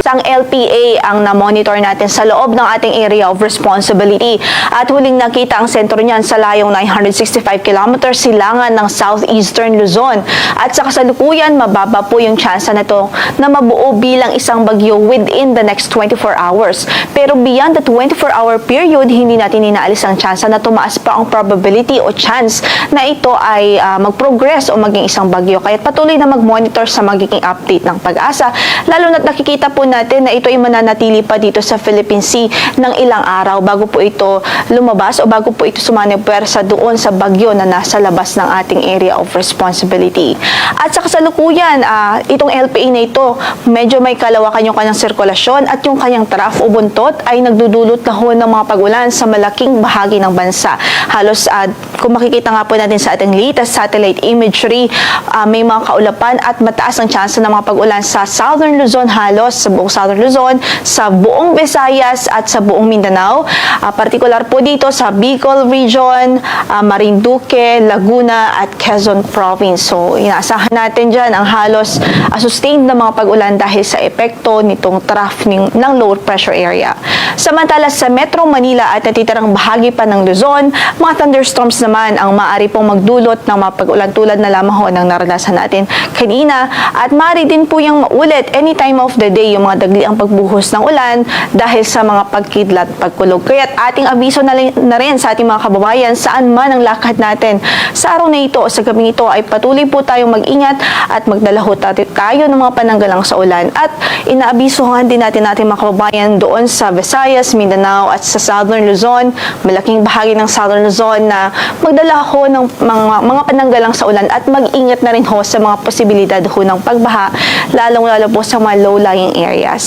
Ang LPA ang na-monitor natin sa loob ng ating area of responsibility. At huling nakita ang sentro niyan sa layong 965 km silangan ng southeastern Luzon. At sa kasalukuyan, mababa po yung tsansa na ito na mabuo bilang isang bagyo within the next 24 hours. Pero beyond the 24-hour period, hindi natin inaalis ang tsansa na tumaas pa ang probability o chance na ito ay mag-progress o maging isang bagyo. Kaya patuloy na mag-monitor sa magiging update ng Pag-asa, lalo na't nakikita po natin na ito ay mananatili pa dito sa Philippine Sea ng ilang araw bago po ito lumabas o bago po ito sumanepuwersa doon sa bagyo na nasa labas ng ating area of responsibility. At sa kasalukuyan, itong LPA na ito, medyo may kalawakan yung kanyang sirkulasyon at yung kanyang trough o buntot ay nagdudulot na ho ng mga pag-ulan sa malaking bahagi ng bansa. Halos, kung makikita nga po natin sa ating latest satellite imagery, may mga kaulapan at mataas ang tsansa ng mga pag-ulan sa Southern Luzon, halos sa buong Southern Luzon, sa buong Visayas at sa buong Mindanao. Partikular po dito sa Bicol Region, Marinduque, Laguna at Quezon Province. So, inaasahan natin dyan ang halos sustained na mga pag-ulan dahil sa epekto nitong trough ng low pressure area. Samantala sa Metro Manila at natitirang bahagi pa ng Luzon, mga thunderstorms naman ang maaari pong magdulot ng mga pag-ulan tulad na lamang ho ng naranasan natin kanina, at maaari din po yung maulit any time of the day yung mga dagli ang pagbuhos ng ulan dahil sa mga pagkidlat, pagkulog. Kaya ating abiso na rin sa ating mga kababayan saan man ang lakad natin sa araw na ito o sa gabing ito ay patuloy po tayong mag-ingat at magdala ho tayo ng mga pananggalang sa ulan. At inaabisohan din natin mga kababayan doon sa Visayas, Mindanao at sa Southern Luzon, malaking bahagi ng Southern Luzon na magdala ho ng mga pananggalang sa ulan at mag-ingat na rin ho sa mga posibilidad ho ng pagbaha, lalong-lalo po sa mga low-lying areas.